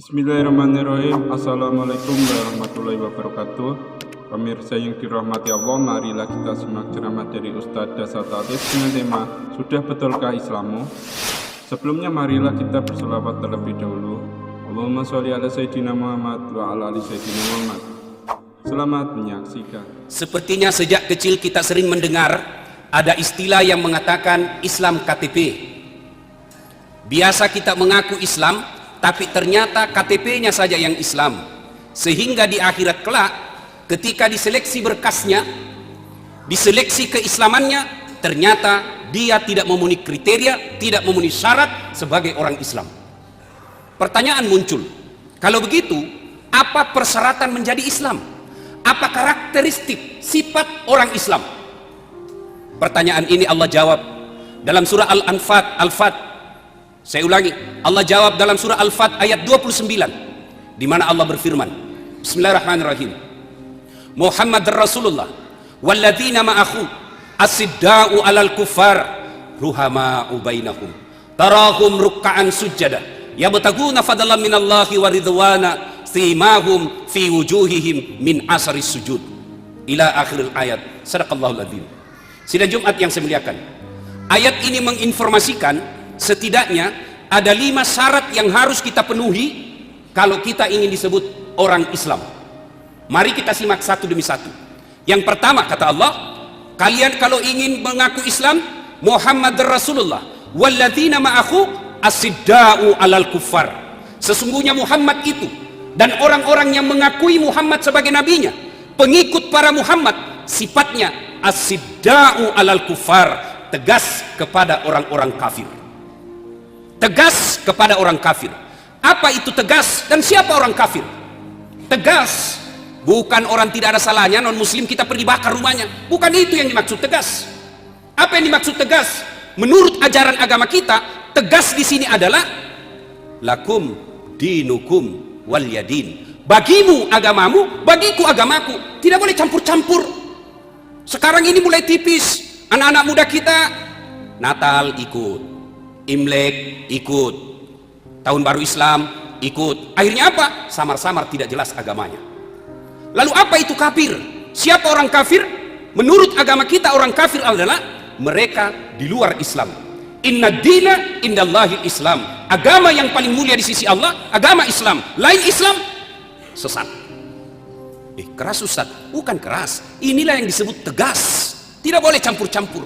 Bismillahirrahmanirrahim. Assalamualaikum warahmatullahi wabarakatuh. Pemirsa yang dirahmati Allah, marilah kita simak ceramah dari Ustadz Dasat Atis dengan tema Sudah Betulkah Islammu? Sebelumnya marilah kita berselawat terlebih dahulu. Allahumma sholli ala Sayyidina Muhammad wa ala ali Sayyidina Muhammad. Selamat menyaksikan. Sepertinya sejak kecil kita sering mendengar ada istilah yang mengatakan Islam KTP. Biasa kita mengaku Islam, tapi ternyata KTP-nya saja yang Islam, sehingga di akhirat kelak ketika diseleksi berkasnya, diseleksi keislamannya, ternyata dia tidak memenuhi kriteria, tidak memenuhi syarat sebagai orang Islam. Pertanyaan muncul, kalau begitu apa persyaratan menjadi Islam? Apa karakteristik sifat orang Islam? Pertanyaan ini Allah jawab dalam surah Al-Fat. Saya ulangi, Allah jawab dalam surah Al-Fat ayat 29, di mana Allah berfirman, Bismillahirrahmanirrahim, Muhammad Rasulullah walladzina ma'ahu asidda'u alal kuffar ruhama'u bainahum tarahum rukka'an sujjada yabtaguna fadlan minallahi wa ridwana simahum fi wujuhihim min asaris sujud ila akhiril ayat. Sadaqallahul adzim. Sidang Jumat yang saya muliakan, ayat ini menginformasikan setidaknya ada 5 syarat yang harus kita penuhi kalau kita ingin disebut orang Islam. Mari kita simak satu demi satu. Yang pertama, kata Allah, kalian kalau ingin mengaku Islam, Muhammad Rasulullah walladzina ma'ahu asidda'u alal kuffar. Sesungguhnya Muhammad itu dan orang-orang yang mengakui Muhammad sebagai nabinya, pengikut para Muhammad, sifatnya asidda'u alal kuffar, tegas kepada orang-orang kafir. Tegas kepada orang kafir. Apa itu tegas dan siapa orang kafir? Tegas bukan orang tidak ada salahnya non muslim kita pergi bakar rumahnya, bukan itu yang dimaksud tegas. Apa yang dimaksud tegas? Menurut ajaran agama kita, tegas di sini adalah lakum dinukum walyadin. Bagimu agamamu, bagiku agamaku. Tidak boleh campur-campur. Sekarang ini mulai tipis. Anak-anak muda kita Natal ikut, Imlek ikut, tahun baru Islam ikut. Akhirnya apa? Samar-samar tidak jelas agamanya. Lalu apa itu kafir? Siapa orang kafir? Menurut agama kita orang kafir adalah mereka di luar Islam. Inna dina indallahi Islam. Agama yang paling mulia di sisi Allah agama Islam. Lain Islam sesat. Keras Ustaz? Bukan keras. Inilah yang disebut tegas. Tidak boleh campur-campur.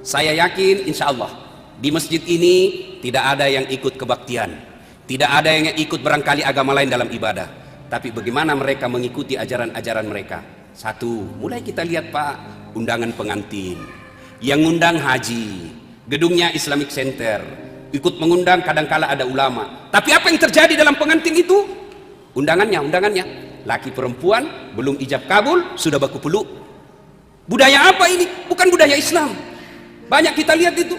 Saya yakin insya Allah di masjid ini tidak ada yang ikut kebaktian, tidak ada yang ikut barangkali agama lain dalam ibadah, tapi bagaimana mereka mengikuti ajaran-ajaran mereka. Satu, mulai kita lihat Pak, undangan pengantin yang ngundang haji, gedungnya Islamic Center, ikut mengundang, kadangkala ada ulama, tapi apa yang terjadi dalam pengantin itu? Undangannya laki perempuan belum ijab kabul sudah baku peluk. Budaya apa ini? Bukan budaya Islam. Banyak kita lihat itu,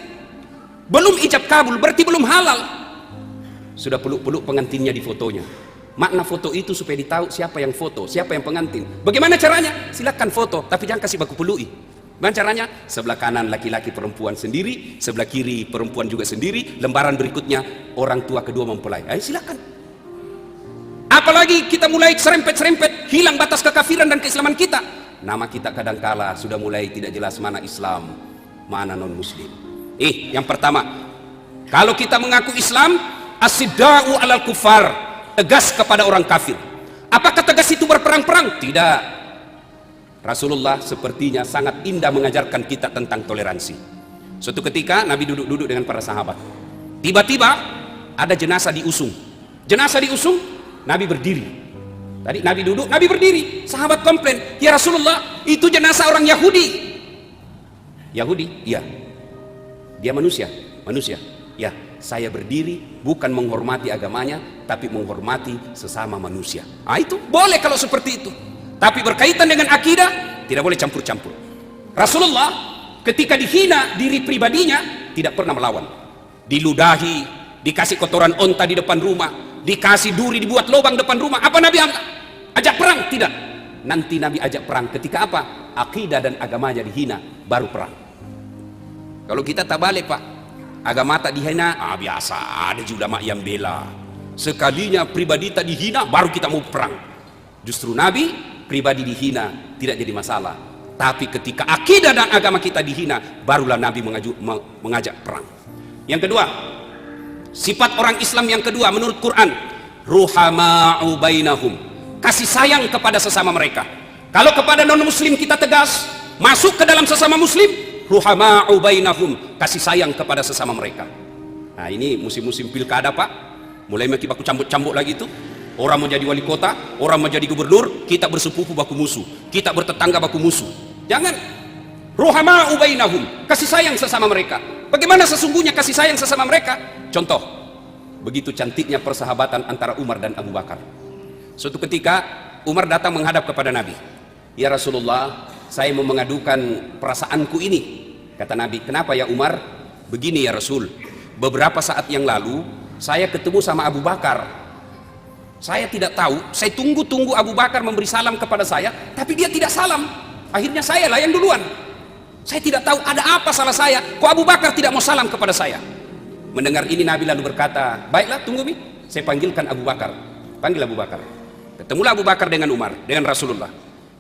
belum ijab kabul berarti belum halal, sudah peluk-peluk pengantinnya di fotonya. Makna foto itu supaya ditahu siapa yang foto, siapa yang pengantin. Bagaimana caranya? Silakan foto, tapi jangan kasih baku pelui. Bagaimana caranya? Sebelah kanan laki-laki perempuan sendiri, sebelah kiri perempuan juga sendiri, lembaran berikutnya orang tua kedua mempelai. Ayo silakan. Apalagi kita mulai serempet-serempet, hilang batas kekafiran dan keislaman kita. Nama kita kadangkala sudah mulai tidak jelas mana Islam, mana non muslim. Yang pertama, kalau kita mengaku Islam, asidda'u alal kufar, tegas kepada orang kafir. Apakah tegas itu berperang-perang? Tidak. Rasulullah sepertinya sangat indah mengajarkan kita tentang toleransi. Suatu ketika Nabi duduk-duduk dengan para sahabat, tiba-tiba ada jenazah diusung. Jenazah diusung, Nabi berdiri. Tadi Nabi duduk, Nabi berdiri. Sahabat komplain, ya Rasulullah, itu jenazah orang Yahudi. Yahudi? Iya. Dia manusia. Ya, saya berdiri bukan menghormati agamanya, tapi menghormati sesama manusia. Itu boleh kalau seperti itu. Tapi berkaitan dengan akidah, tidak boleh campur-campur. Rasulullah ketika dihina diri pribadinya, tidak pernah melawan. Diludahi, dikasih kotoran onta di depan rumah, dikasih duri, dibuat lubang depan rumah. Apa Nabi ajak perang? Tidak. Nanti Nabi ajak perang ketika apa? Akidah dan agamanya dihina, baru perang. Kalau kita tak balik Pak, agama tak dihina, biasa ada juga ulama yang bela. Sekalinya pribadi tak dihina, baru kita mau perang. Justru Nabi, pribadi dihina tidak jadi masalah. Tapi ketika akidah dan agama kita dihina, barulah Nabi mengajak perang. Yang kedua, sifat orang Islam yang kedua menurut Quran, ruhama'u bainahum, kasih sayang kepada sesama mereka. Kalau kepada non muslim kita tegas, masuk ke dalam sesama muslim, ruhama'u bainahum, kasih sayang kepada sesama mereka. Nah, ini musim-musim pilkada, Pak, mulai makin baku cambuk-cambuk lagi itu. Orang mau jadi wali kota, orang mau jadi gubernur, kita bersepupu baku musuh, kita bertetangga baku musuh. Jangan. Ruhama'u bainahum, kasih sayang sesama mereka. Bagaimana sesungguhnya kasih sayang sesama mereka? Contoh, begitu cantiknya persahabatan antara Umar dan Abu Bakar. Suatu ketika Umar datang menghadap kepada Nabi. Ya Rasulullah, saya mau mengadukan perasaanku ini. Kata Nabi, kenapa ya Umar? Begini ya Rasul, beberapa saat yang lalu saya ketemu sama Abu Bakar. Saya tidak tahu, saya tunggu-tunggu Abu Bakar memberi salam kepada saya, tapi dia tidak salam. Akhirnya saya lah yang duluan. Saya tidak tahu ada apa salah saya, kok Abu Bakar tidak mau salam kepada saya. Mendengar ini Nabi lalu berkata, baiklah tunggu Mi, saya panggilkan Abu Bakar. Panggil Abu Bakar. Ketemulah Abu Bakar dengan Umar, dengan Rasulullah.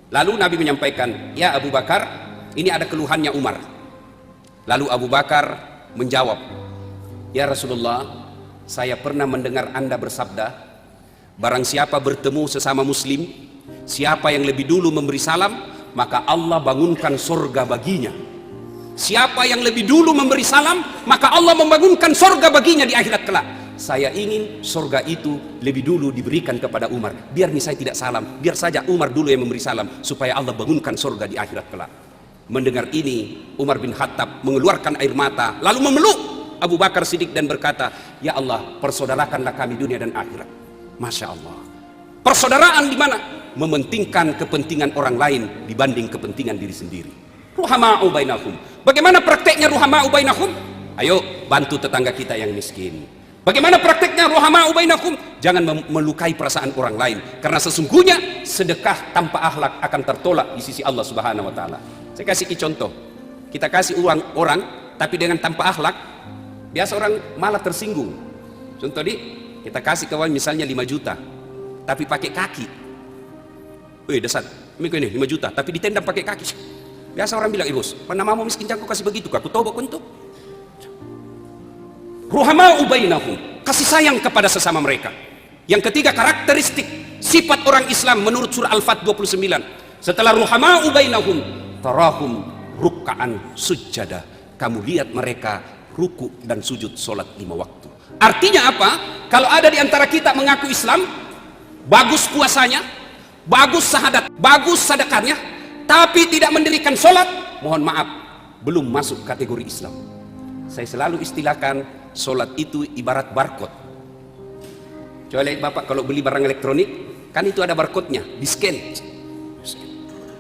Lalu Nabi menyampaikan, ya Abu Bakar, ini ada keluhannya Umar. Lalu Abu Bakar menjawab, ya Rasulullah, saya pernah mendengar Anda bersabda, barang siapa bertemu sesama muslim, siapa yang lebih dulu memberi salam, maka Allah bangunkan surga baginya. Siapa yang lebih dulu memberi salam, maka Allah membangunkan surga baginya di akhirat kelak. Saya ingin surga itu lebih dulu diberikan kepada Umar. Biar nih saya tidak salam, biar saja Umar dulu yang memberi salam, supaya Allah bangunkan surga di akhirat kelak. Mendengar ini, Umar bin Khattab mengeluarkan air mata, lalu memeluk Abu Bakar Siddiq dan berkata, ya Allah, persaudarakanlah kami dunia dan akhirat. Masya Allah, persaudaraan di mana? Mementingkan kepentingan orang lain dibanding kepentingan diri sendiri. Ruhama'u bainahum. Bagaimana prakteknya ruhama'u bainahum? Ayo bantu tetangga kita yang miskin. Bagaimana prakteknya ruhama'u bainahum? Jangan melukai perasaan orang lain, karena sesungguhnya sedekah tanpa akhlak akan tertolak di sisi Allah Subhanahu wa taala. Saya kasih contoh. Kita kasih uang orang tapi dengan tanpa akhlak, biasa orang malah tersinggung. Contoh kita kasih kawan misalnya 5 juta tapi pakai kaki. Wih dasar, ini 5 juta tapi ditendang pakai kaki. Biasa orang bilang, bos, namamu miskin jangan kau kasih begitu, aku tahu kok untuk. Ruhama'u bainahum, kasih sayang kepada sesama mereka. Yang ketiga, karakteristik sifat orang Islam menurut surah Al-Fat 29. Setelah ruhama'u bainahum, tarahum ruk'an sujada. Kamu lihat mereka ruku dan sujud solat 5 waktu. Artinya apa? Kalau ada di antara kita mengaku Islam, bagus puasanya, bagus syahadat, bagus sedekahnya, tapi tidak mendirikan sholat, mohon maaf, belum masuk kategori Islam. Saya selalu istilahkan, sholat itu ibarat barcode. Coba lihat Bapak kalau beli barang elektronik, kan itu ada barcode-nya, di scan.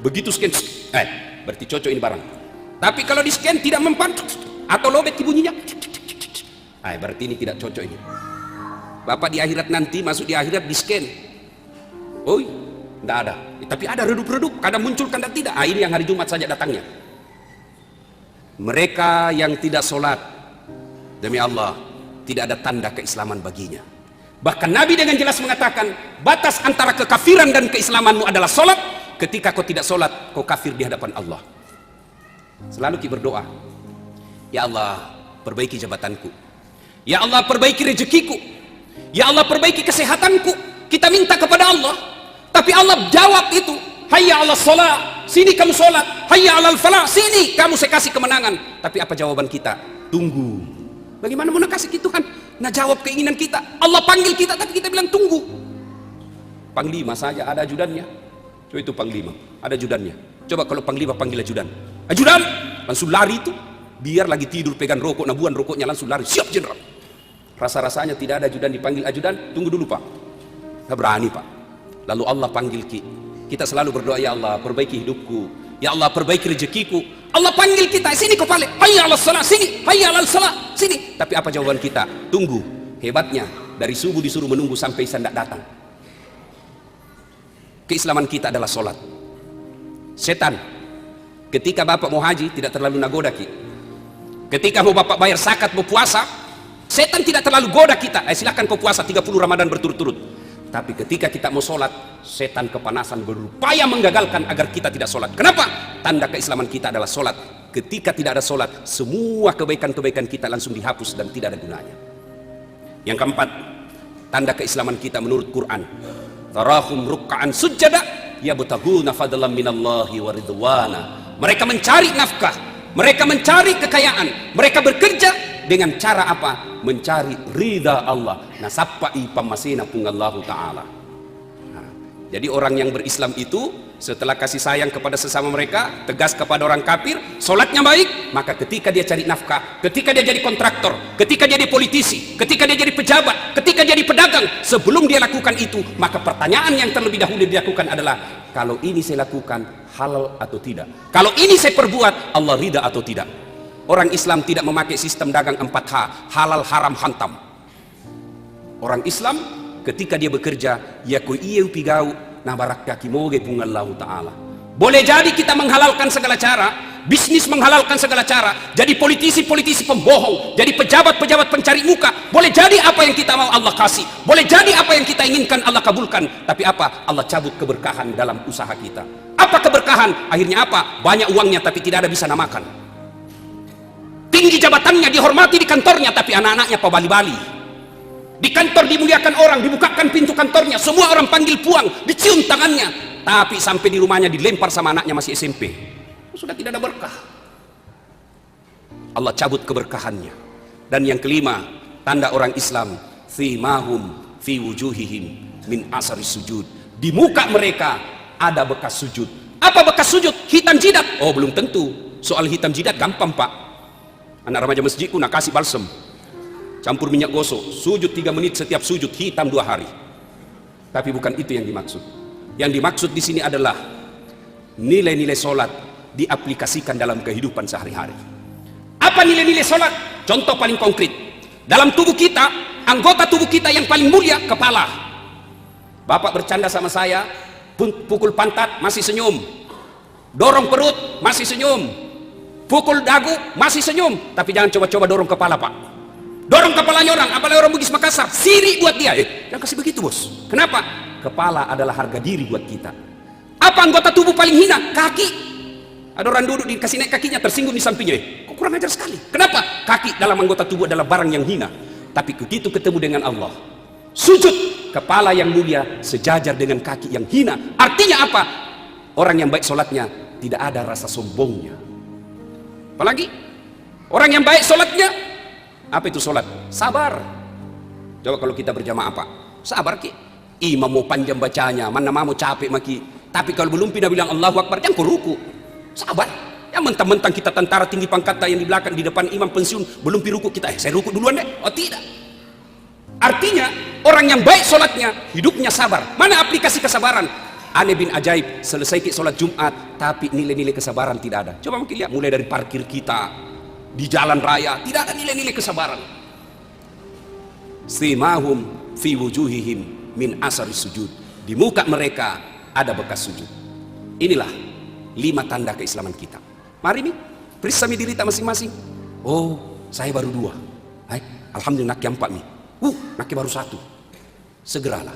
Begitu scan, berarti cocok ini barang. Tapi kalau di scan tidak mempan, atau lobet bunyinya, berarti ini tidak cocok ini. Bapak di akhirat nanti, masuk di akhirat di scan. Oh, tidak ada. Tapi ada redup-redup, kadang muncul, kadang tidak. Ini yang hari Jumat saja datangnya. Mereka yang tidak sholat, demi Allah, tidak ada tanda keislaman baginya. Bahkan Nabi dengan jelas mengatakan, batas antara kekafiran dan keislamanmu adalah sholat. Ketika kau tidak sholat, kau kafir di hadapan Allah. Selalu kita berdoa, ya Allah, perbaiki jabatanku. Ya Allah, perbaiki rezekiku. Ya Allah, perbaiki kesehatanku. Kita minta kepada Allah, tapi Allah jawab itu, hayya 'alas shalah, sini kamu sholat. Hayya 'alal falah, sini kamu saya kasih kemenangan. Tapi apa jawaban kita? Tunggu. Bagaimana mau kasih Tuhan? Nah, jawab keinginan kita. Allah panggil kita, tapi kita bilang tunggu. Panglima saja ada ajudannya. Coba itu panglima, ada ajudannya. Coba kalau panglima panggil ajudan, ajudan langsung lari itu. Biar lagi tidur pegang rokok, nabuan rokoknya langsung lari. Siap jenderal. Rasa-rasanya tidak ada ajudan dipanggil ajudan. Tunggu dulu Pak. Nggak berani Pak. Lalu Allah panggil kita selalu berdoa, ya Allah perbaiki hidupku, ya Allah perbaiki rezekiku. Allah panggil kita, sini kau balik, hayya 'alas shalah, sini, hayya 'alal salah, sini. Tapi apa jawaban kita? Tunggu. Hebatnya dari subuh disuruh menunggu sampai Isya tidak datang. Keislaman kita adalah sholat. Setan ketika Bapak mau haji tidak terlalu nagoda Ketika mau Bapak bayar zakat, mau puasa, Setan tidak terlalu goda kita. Silakan kau puasa 30 Ramadan berturut-turut. Tapi ketika kita mau sholat, setan kepanasan berupaya menggagalkan agar kita tidak sholat. Kenapa? Tanda keislaman kita adalah sholat. Ketika tidak ada sholat, semua kebaikan-kebaikan kita langsung dihapus dan tidak ada gunanya. Yang keempat, tanda keislaman kita menurut Quran. Tarahum ruk'an sujada yabtaguna fadlan minallahi wa ridwana. Mereka mencari nafkah, mereka mencari kekayaan, mereka bekerja dengan cara apa? Mencari ridha Allah. Nasappai pamasina pungallahu ta'ala. Nah, jadi orang yang berislam itu setelah kasih sayang kepada sesama mereka, tegas kepada orang kafir, sholatnya baik, maka ketika dia cari nafkah, ketika dia jadi kontraktor, ketika dia jadi politisi, ketika dia jadi pejabat, ketika jadi pedagang, sebelum dia lakukan itu, maka pertanyaan yang terlebih dahulu dilakukan adalah, kalau ini saya lakukan halal atau tidak? Kalau ini saya perbuat, Allah ridha atau tidak? Orang Islam tidak memakai sistem dagang 4H, halal haram hantam. Orang Islam ketika dia bekerja, ya ko iya pigau na barakka kimoge pungallahu ta'ala. Boleh jadi kita menghalalkan segala cara, bisnis menghalalkan segala cara, jadi politisi-politisi pembohong, jadi pejabat-pejabat pencari muka. Boleh jadi apa yang kita mau Allah kasih, boleh jadi apa yang kita inginkan Allah kabulkan. Tapi apa? Allah cabut keberkahan dalam usaha kita. Apa keberkahan? Akhirnya apa? Banyak uangnya tapi tidak ada bisa namakan. Tinggi jabatannya, dihormati di kantornya, tapi anak-anaknya pabali-bali. Di kantor dimuliakan orang, dibukakan pintu kantornya, semua orang panggil puang, dicium tangannya, tapi sampai di rumahnya dilempar sama anaknya masih SMP. Sudah tidak ada berkah. Allah cabut keberkahannya. Dan yang kelima, tanda orang Islam, thimahum fi wujuhihim min asari sujud. Di muka mereka ada bekas sujud. Apa bekas sujud? Hitam jidat? Oh, belum tentu. Soal hitam jidat gampang, Pak. Anak remaja masjidku nak kasih balsem, campur minyak gosok, sujud 3 menit setiap sujud, hitam 2 hari. Tapi bukan itu yang dimaksud. Yang dimaksud di sini adalah nilai-nilai sholat diaplikasikan dalam kehidupan sehari-hari. Apa nilai-nilai sholat? Contoh paling konkret. Dalam tubuh kita, anggota tubuh kita yang paling mulia, kepala. Bapak bercanda sama saya, pukul pantat, masih senyum. Dorong perut, masih senyum. Pukul dagu, masih senyum. Tapi jangan coba-coba dorong kepala, Pak. Dorong kepalanya orang, apalagi orang Bugis Makassar, siri buat dia. Jangan kasih begitu, bos. Kenapa? Kepala adalah harga diri buat kita. Apa anggota tubuh paling hina? Kaki. Ada orang duduk dikasih naik kakinya, tersinggung di sampingnya. Kok kurang ajar sekali? Kenapa? Kaki dalam anggota tubuh adalah barang yang hina. Tapi begitu ketemu dengan Allah, sujud, kepala yang mulia sejajar dengan kaki yang hina. Artinya apa? Orang yang baik sholatnya tidak ada rasa sombongnya. Apalagi orang yang baik sholatnya, apa itu sholat? Sabar. Coba kalau kita berjamaah, Pak, sabar ki. Imam mau panjang bacanya, mana mau capek maki. Tapi kalau belum pindah bilang Allahu Akbar, jangan ruku. Sabar. Ya mentang-mentang kita tentara tinggi pangkat yang di belakang, di depan imam pensiun, belum piruku kita. Saya ruku duluan deh. Oh tidak. Artinya orang yang baik sholatnya, hidupnya sabar. Mana aplikasi kesabaran? Aneh bin ajaib, selesai sholat Jumat, tapi nilai-nilai kesabaran tidak ada. Coba mungkin lihat, mulai dari parkir kita, di jalan raya, tidak ada nilai-nilai kesabaran. Simahum fi wujuhihim min asari sujud. Di muka mereka ada bekas sujud. Inilah 5 tanda keislaman kita. Mari nih, periksa diri kita masing-masing. Oh, saya baru 2. Alhamdulillah nak yang 4 nih. Nak baru 1. Segeralah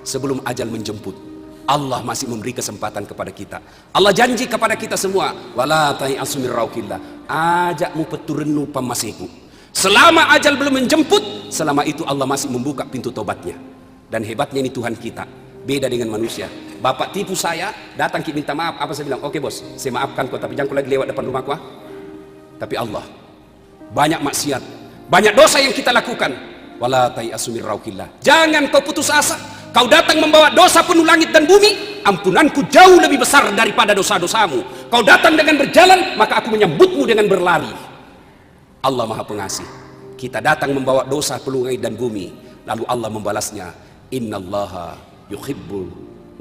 sebelum ajal menjemput. Allah masih memberi kesempatan kepada kita. Allah janji kepada kita semua, wala ta'iasu min rauqillah, ajakmu peturenu pamasiku. Selama ajal belum menjemput, selama itu Allah masih membuka pintu tobatnya. Dan hebatnya ini Tuhan kita, beda dengan manusia. Bapak tipu saya, datang kita minta maaf, apa saya bilang? Oke bos, saya maafkan kau, tapi jangan kau lagi lewat depan rumahku. Tapi Allah, banyak maksiat, banyak dosa yang kita lakukan. Wala ta'iasu min rauqillah, jangan kau putus asa. Kau datang membawa dosa penuh langit dan bumi, ampunanku jauh lebih besar daripada dosa-dosamu. Kau datang dengan berjalan, maka aku menyambutmu dengan berlari. Allah Maha Pengasih. Kita datang membawa dosa penuh langit dan bumi, lalu Allah membalasnya, innallaha yuhibbul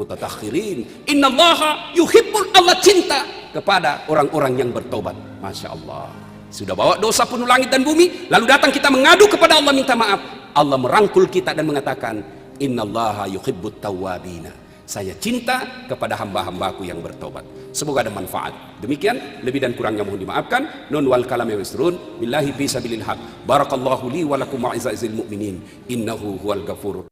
mutatahhirin. Innallaha yuhibbul, Allah cinta kepada orang-orang yang bertobat. Masya Allah. Sudah bawa dosa penuh langit dan bumi, lalu datang kita mengadu kepada Allah minta maaf. Allah merangkul kita dan mengatakan, innallaha yuhibbut tawwabina. Saya cinta kepada hamba-hambaku yang bertobat. Semoga ada manfaat. Demikian, lebih dan kurangnya mohon dimaafkan. Nun wal kalami wasrun billahi fi sabilil haq. Barakallahu li wa lakum wa izzil mu'minin. Innahu huwal ghafurur